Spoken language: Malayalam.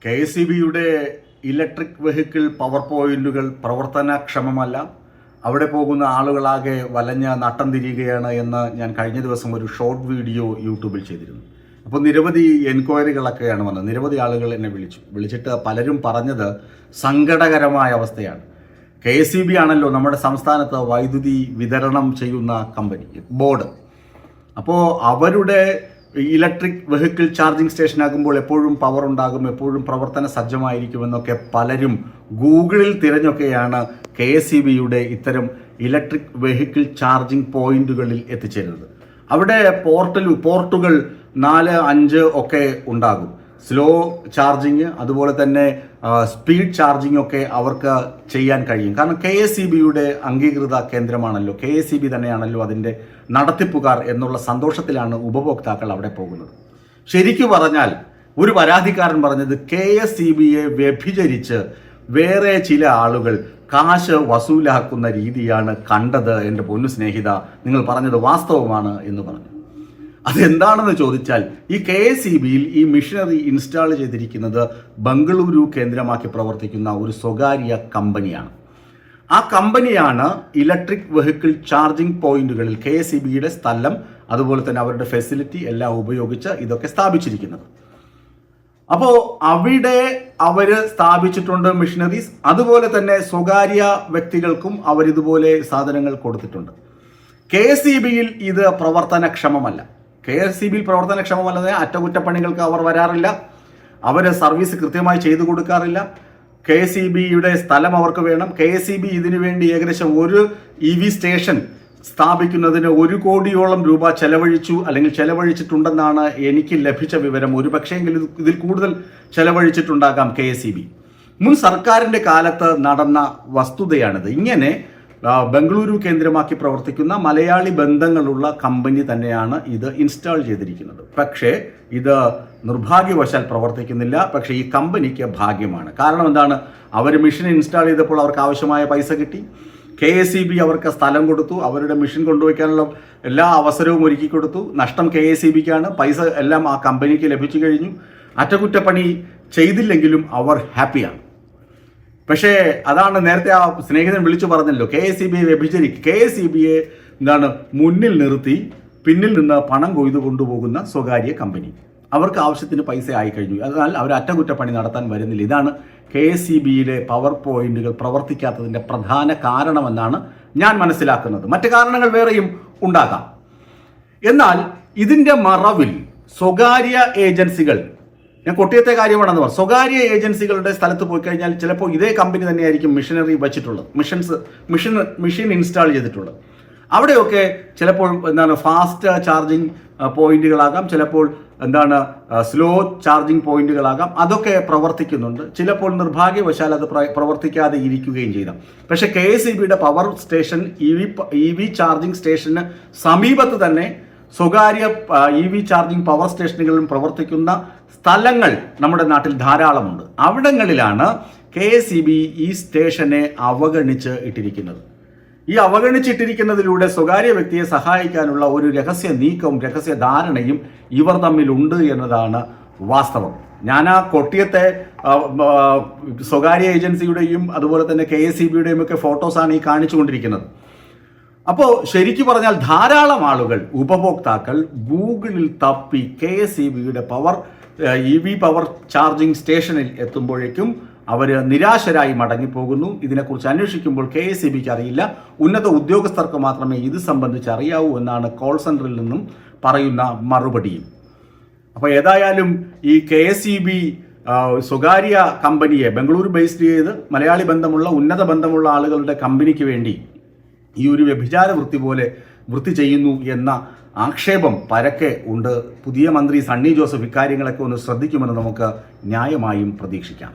KSEBയുടെ ഇലക്ട്രിക് വെഹിക്കിൾ പവർ പോയിന്റുകൾ പ്രവർത്തനക്ഷമമല്ല. അവിടെ പോകുന്ന ആളുകളാകെ വലഞ്ഞ് നട്ടം തിരിയുകയാണ് എന്ന് ഞാൻ കഴിഞ്ഞ ദിവസം ഒരു ഷോർട്ട് വീഡിയോ യൂട്യൂബിൽ ചെയ്തിരുന്നു. അപ്പോൾ നിരവധി എൻക്വയറികളൊക്കെയാണ് വന്നത്. നിരവധി ആളുകൾ എന്നെ വിളിച്ചിട്ട് പലരും പറഞ്ഞത് സങ്കടകരമായ അവസ്ഥയാണ്. KSEB ആണല്ലോ നമ്മുടെ സംസ്ഥാനത്ത് വൈദ്യുതി വിതരണം ചെയ്യുന്ന കമ്പനി, ബോർഡ്. അപ്പോൾ അവരുടെ ഇലക്ട്രിക് വെഹിക്കിൾ ചാർജിങ് സ്റ്റേഷൻ ആകുമ്പോൾ എപ്പോഴും പവർ ഉണ്ടാകും, എപ്പോഴും പ്രവർത്തന സജ്ജമായിരിക്കുമെന്നൊക്കെ പലരും ഗൂഗിളിൽ തിരഞ്ഞൊക്കെയാണ് KSEBയുടെ ഇത്തരം ഇലക്ട്രിക് വെഹിക്കിൾ ചാർജിങ് പോയിന്റുകളിൽ എത്തിച്ചേരുന്നത്. അവിടെ പോർട്ടുകൾ 4-5 ഒക്കെ ഉണ്ടാകും. സ്ലോ ചാർജിങ്, അതുപോലെ തന്നെ സ്പീഡ് ചാർജിങ് ഒക്കെ അവർക്ക് ചെയ്യാൻ കഴിയും. കാരണം KSEBയുടെ അംഗീകൃത കേന്ദ്രമാണല്ലോ, KSEB തന്നെയാണല്ലോ അതിൻ്റെ നടത്തിപ്പുകാർ എന്നുള്ള സന്തോഷത്തിലാണ് ഉപഭോക്താക്കൾ അവിടെ പോകുന്നത്. ശരിക്കു പറഞ്ഞാൽ ഒരു പരാതിക്കാരൻ പറഞ്ഞത് KSEBയെ വ്യഭിചരിച്ച് വേറെ ചില ആളുകൾ കാശ് വസൂലാക്കുന്ന രീതിയാണ് കണ്ടത്. എൻ്റെ പൊന്നു സ്നേഹിത, നിങ്ങൾ പറഞ്ഞത് വാസ്തവമാണ് എന്ന് പറഞ്ഞു. അതെന്താണെന്ന് ചോദിച്ചാൽ, ഈ KSEBയിൽ ഈ മിഷനറി ഇൻസ്റ്റാൾ ചെയ്തിരിക്കുന്നത് ബംഗളൂരു കേന്ദ്രമാക്കി പ്രവർത്തിക്കുന്ന ഒരു സ്വകാര്യ കമ്പനിയാണ്. ആ കമ്പനിയാണ് ഇലക്ട്രിക് വെഹിക്കിൾ ചാർജിങ് പോയിന്റുകളിൽ KSEBയുടെ സ്ഥലം, അതുപോലെ തന്നെ അവരുടെ ഫെസിലിറ്റി എല്ലാം ഉപയോഗിച്ച് ഇതൊക്കെ സ്ഥാപിച്ചിരിക്കുന്നത്. അപ്പോൾ അവിടെ അവർ സ്ഥാപിച്ചിട്ടുണ്ട് മിഷനറീസ്. അതുപോലെ തന്നെ സ്വകാര്യ വ്യക്തികൾക്കും അവരിതുപോലെ സാധനങ്ങൾ കൊടുത്തിട്ടുണ്ട്. KSEBയിൽ ഇത് പ്രവർത്തനക്ഷമമല്ല. KSEBയിൽ പ്രവർത്തനക്ഷമമല്ലാതെ അറ്റകുറ്റപ്പണികൾക്ക് അവർ വരാറില്ല, അവർ സർവീസ് കൃത്യമായി ചെയ്തു കൊടുക്കാറില്ല. KSEBയുടെ സ്ഥലം അവർക്ക് വേണം. KSEB ഇതിനു വേണ്ടി ഏകദേശം ഒരു EV സ്റ്റേഷൻ സ്ഥാപിക്കുന്നതിന് 1 കോടിയോളം രൂപ ചെലവഴിച്ചു, അല്ലെങ്കിൽ ചെലവഴിച്ചിട്ടുണ്ടെന്നാണ് എനിക്ക് ലഭിച്ച വിവരം. ഒരു പക്ഷേങ്കിലും ഇതിൽ കൂടുതൽ ചെലവഴിച്ചിട്ടുണ്ടാകാം KSEB. മുൻ സർക്കാരിൻ്റെ കാലത്ത് നടന്ന വസ്തുതയാണിത്. ഇങ്ങനെ ബംഗളൂരു കേന്ദ്രമാക്കി പ്രവർത്തിക്കുന്ന മലയാളി ബന്ധങ്ങളുള്ള കമ്പനി തന്നെയാണ് ഇത് ഇൻസ്റ്റാൾ ചെയ്തിരിക്കുന്നത്. പക്ഷേ ഇത് നിർഭാഗ്യവശാൽ പ്രവർത്തിക്കുന്നില്ല. പക്ഷേ ഈ കമ്പനിക്ക് ഭാഗ്യമാണ്. കാരണം എന്താണ്? അവർ മെഷീൻ ഇൻസ്റ്റാൾ ചെയ്തപ്പോൾ അവർക്ക് ആവശ്യമായ പൈസ കിട്ടി. KSEB അവർക്ക് സ്ഥലം കൊടുത്തു, അവരുടെ മെഷീൻ കൊണ്ടുവയ്ക്കാനുള്ള എല്ലാ അവസരവും ഒരുക്കി കൊടുത്തു. നഷ്ടം KSEBക്കാണ്, പൈസ എല്ലാം ആ കമ്പനിക്ക് ലഭിച്ചു കഴിഞ്ഞു. അറ്റകുറ്റപ്പണി ചെയ്തില്ലെങ്കിലും അവർ ഹാപ്പിയാണ്. പക്ഷേ അതാണ് നേരത്തെ ആ സ്നേഹിതൻ വിളിച്ചു പറഞ്ഞല്ലോ, KSEBയെ വ്യഭിചരിക്കും. KSEBയെ മുന്നിൽ നിർത്തി പിന്നിൽ നിന്ന് പണം കൊയ്തു കൊണ്ടുപോകുന്ന സ്വകാര്യ കമ്പനി. അവർക്ക് ആവശ്യത്തിന് പൈസ ആയി കഴിഞ്ഞു, അതിനാൽ അവർ അറ്റകുറ്റപ്പണി നടത്താൻ വരുന്നില്ല. ഇതാണ് KSEBയിലെ പവർ പോയിന്റുകൾ പ്രവർത്തിക്കാത്തതിൻ്റെ പ്രധാന കാരണമെന്നാണ് ഞാൻ മനസ്സിലാക്കുന്നത്. മറ്റു കാരണങ്ങൾ വേറെയും ഉണ്ടാകാം. എന്നാൽ ഇതിൻ്റെ മറവിൽ സ്വകാര്യ ഏജൻസികൾ, ഞാൻ കൊട്ടിയത്തെ കാര്യമാണെന്ന് പറഞ്ഞു, സ്വകാര്യ ഏജൻസികളുടെ സ്ഥലത്ത് പോയി കഴിഞ്ഞാൽ ചിലപ്പോൾ ഇതേ കമ്പനി തന്നെയായിരിക്കും മിഷനറി വച്ചിട്ടുള്ളത്, മെഷീൻ ഇൻസ്റ്റാൾ ചെയ്തിട്ടുള്ളത്. അവിടെയൊക്കെ ചിലപ്പോൾ ഫാസ്റ്റ് ചാർജിങ് പോയിന്റുകളാകാം, ചിലപ്പോൾ സ്ലോ ചാർജിങ് പോയിന്റുകളാകാം. അതൊക്കെ പ്രവർത്തിക്കുന്നുണ്ട്. ചിലപ്പോൾ നിർഭാഗ്യവശാൽ അത് പ്രവർത്തിക്കാതെ ഇരിക്കുകയും ചെയ്താം. പക്ഷേ KSEBയുടെ പവർ സ്റ്റേഷൻ, EV ചാർജിങ് സ്റ്റേഷന് സമീപത്ത് തന്നെ സ്വകാര്യ EV ചാർജിങ് പവർ സ്റ്റേഷനുകളിലും പ്രവർത്തിക്കുന്ന സ്ഥലങ്ങൾ നമ്മുടെ നാട്ടിൽ ധാരാളമുണ്ട്. അവിടങ്ങളിലാണ് KSEB ഈ സ്റ്റേഷനെ അവഗണിച്ച് ഇട്ടിരിക്കുന്നത്. ഈ അവഗണിച്ചിട്ടിരിക്കുന്നതിലൂടെ സ്വകാര്യ വ്യക്തിയെ സഹായിക്കാനുള്ള ഒരു രഹസ്യ നീക്കവും രഹസ്യ ധാരണയും ഇവർ തമ്മിലുണ്ട് എന്നതാണ് വാസ്തവം. ഞാൻ ആ കൊട്ടിയത്തെ സ്വകാര്യ ഏജൻസിയുടെയും അതുപോലെ തന്നെ KSEBയുടെയും ഒക്കെ ഫോട്ടോസാണ് ഈ കാണിച്ചുകൊണ്ടിരിക്കുന്നത്. അപ്പോൾ ശരിക്കു പറഞ്ഞാൽ ധാരാളം ആളുകൾ, ഉപഭോക്താക്കൾ ഗൂഗിളിൽ തപ്പി KSEBയുടെ EV പവർ ചാർജിങ് സ്റ്റേഷനിൽ എത്തുമ്പോഴേക്കും അവർ നിരാശരായി മടങ്ങിപ്പോകുന്നു. ഇതിനെക്കുറിച്ച് അന്വേഷിക്കുമ്പോൾ KSEBക്ക് അറിയില്ല, ഉന്നത ഉദ്യോഗസ്ഥർക്ക് മാത്രമേ ഇത് സംബന്ധിച്ച് അറിയാവൂ എന്നാണ് കോൾ സെൻറ്ററിൽ നിന്നും പറയുന്ന മറുപടിയും. അപ്പോൾ ഏതായാലും ഈ KSEB സ്വകാര്യ കമ്പനിയെ ബംഗളൂരു ബേസ്ഡ് ചെയ്ത് മലയാളി ബന്ധമുള്ള ഉന്നത ബന്ധമുള്ള ആളുകളുടെ കമ്പനിക്ക് വേണ്ടി ഈ ഒരു വ്യഭിചാര വൃത്തി ചെയ്യുന്നു എന്ന ആക്ഷേപം പരക്കെ ഉണ്ട്. പുതിയ മന്ത്രി സണ്ണി ജോസഫ് ഇക്കാര്യങ്ങളൊക്കെ ഒന്ന് ശ്രദ്ധിക്കുമെന്ന് നമുക്ക് ന്യായമായും പ്രതീക്ഷിക്കാം.